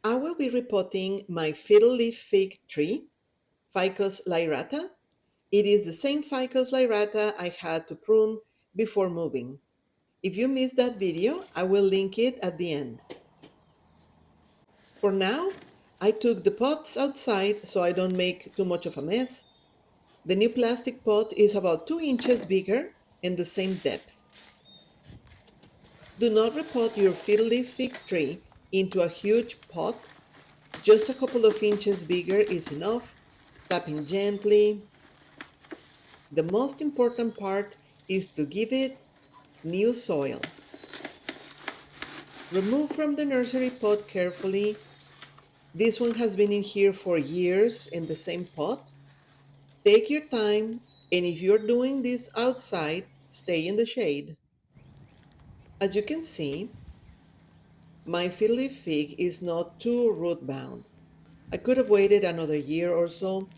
I will be repotting my fiddle leaf fig tree, Ficus lyrata. It is the same Ficus lyrata I had to prune before moving. If you missed that video, I will link it at the end. For now, I took the pots outside so I don't make too much of a mess. The new plastic pot is about 2 inches bigger and the same depth. Do not repot your fiddle leaf fig tree into a huge pot. Just a couple of inches bigger is enough. Tapping gently. The most important part is to give it new soil. Remove from the nursery pot carefully. This one has been in here for years in the same pot. Take your time, and if you're doing this outside, stay in the shade. As you can see, my fiddle leaf fig is not too root bound. I could have waited another year or so.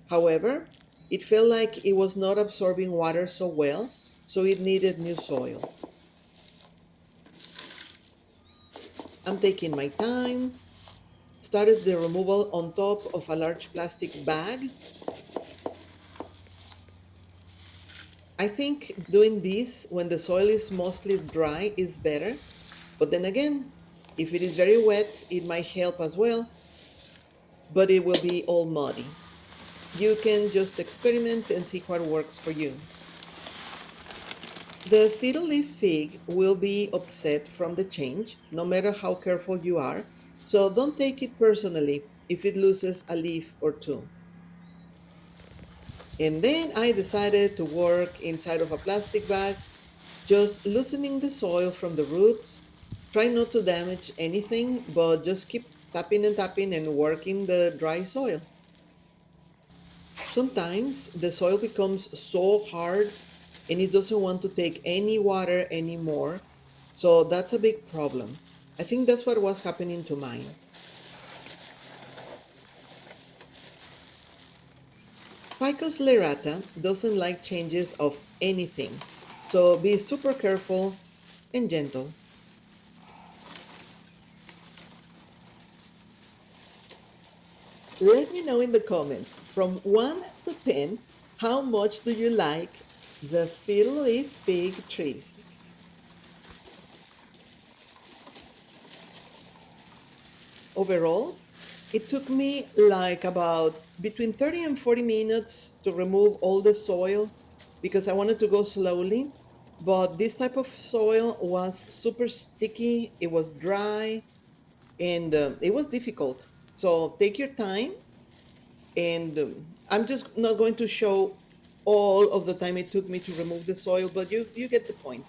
However, it felt like it was not absorbing water so well, so it needed new soil. I'm taking my time, started the removal on top of a large plastic bag. I think doing this when the soil is mostly dry is better, but then again, if it is very wet, it might help as well, but it will be all muddy. You can just experiment and see what works for you. The fiddle leaf fig will be upset from the change, no matter how careful you are, so don't take it personally if it loses a leaf or two. And then I decided to work inside of a plastic bag, just loosening the soil from the roots. Try not to damage anything, but just keep tapping and working the dry soil. Sometimes the soil becomes so hard and it doesn't want to take any water anymore. So that's a big problem. I think that's what was happening to mine. Ficus lyrata doesn't like changes of anything. So be super careful and gentle. Let me know in the comments from 1 to 10 how much do you like the fiddle leaf fig trees. Overall, it took me like about between 30 and 40 minutes to remove all the soil because I wanted to go slowly. But this type of soil was super sticky, it was dry, and it was difficult. So take your time, and I'm just not going to show all of the time it took me to remove the soil, but you get the point.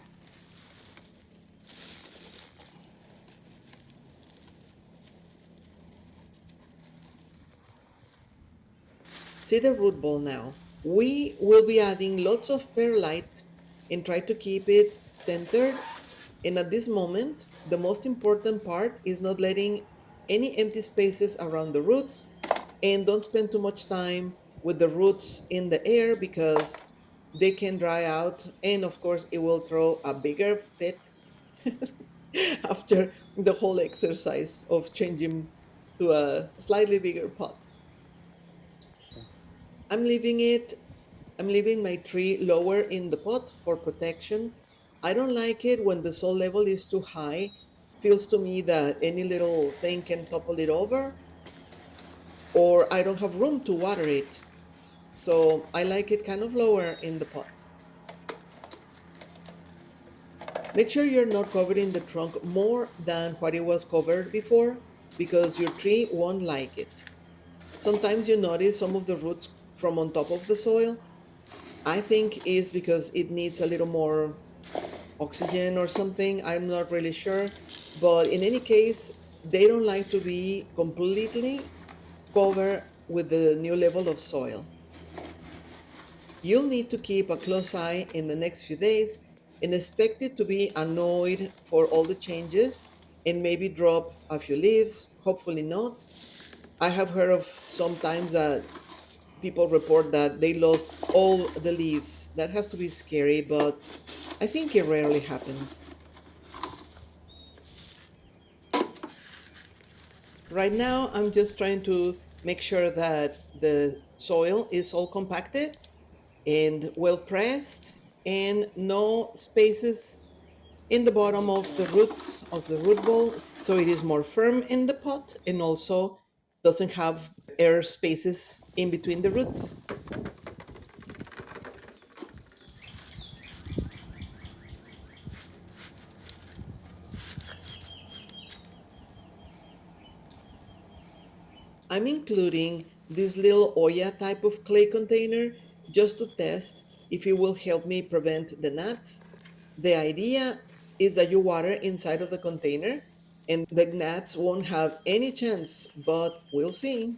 See the root ball now. We will be adding lots of perlite and try to keep it centered. And at this moment, the most important part is not letting any empty spaces around the roots, and don't spend too much time with the roots in the air because they can dry out, and of course it will throw a bigger fit after the whole exercise of changing to a slightly bigger pot. I'm leaving it, I'm leaving my tree lower in the pot for protection. I don't like it when the soil level is too high. Feels to me that any little thing can topple it over, or I don't have room to water it. So I like it kind of lower in the pot. Make sure you're not covering the trunk more than what it was covered before because your tree won't like it. Sometimes you notice some of the roots from on top of the soil. I think it's because it needs a little more oxygen or something. I'm not really sure. But in any case, they don't like to be completely covered with the new level of soil. You'll need to keep a close eye in the next few days and expect it to be annoyed for all the changes and maybe drop a few leaves. Hopefully not. I have heard of sometimes that people report that they lost all the leaves. That has to be scary, but I think it rarely happens. Right now, I'm just trying to make sure that the soil is all compacted and well pressed and no spaces in the bottom of the roots of the root ball, so it is more firm in the pot and also doesn't have air spaces in between the roots. I'm including this little Oya type of clay container just to test if it will help me prevent the gnats. The idea is that you water inside of the container and the gnats won't have any chance, but we'll see.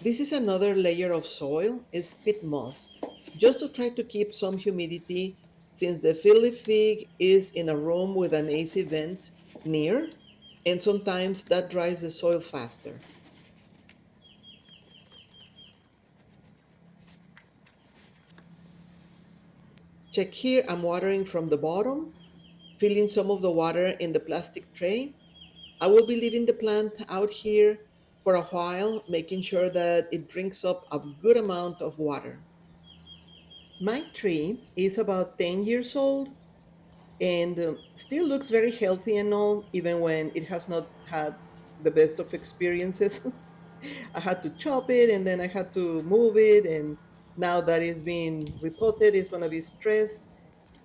This is another layer of soil, it's peat moss, just to try to keep some humidity since the fiddly fig is in a room with an AC vent near, and sometimes that dries the soil faster. Check here, I'm watering from the bottom, filling some of the water in the plastic tray. I will be leaving the plant out here for a while, making sure that it drinks up a good amount of water. My tree is about 10 years old and still looks very healthy and all, even when it has not had the best of experiences. I had to chop it and then I had to move it, and now that it's being repotted, it's going to be stressed.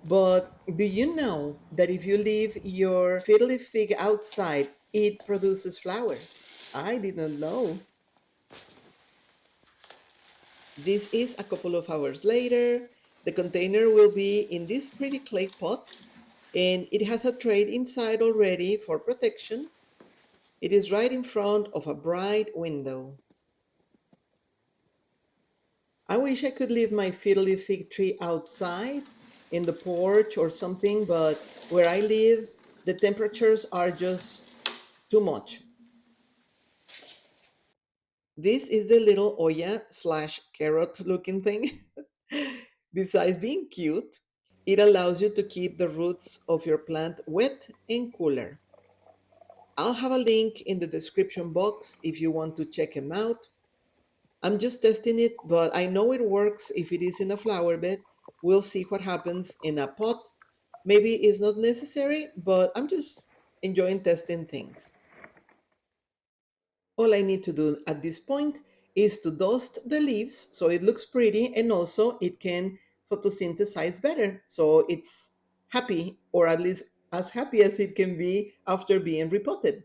But do you know that if you leave your fiddly fig outside, it produces flowers? I did not know. This is a couple of hours later. The container will be in this pretty clay pot, and it has a tray inside already for protection. It is right in front of a bright window. I wish I could leave my fiddly fig tree outside in the porch or something, but where I live, the temperatures are just too much. This is the little Oya slash carrot looking thing. Besides being cute, it allows you to keep the roots of your plant wet and cooler. I'll have a link in the description box if you want to check them out. I'm just testing it, but I know it works if it is in a flower bed. We'll see what happens in a pot. Maybe it's not necessary, but I'm just enjoying testing things. All I need to do at this point is to dust the leaves so it looks pretty and also it can photosynthesize better. So it's happy, or at least as happy as it can be after being repotted.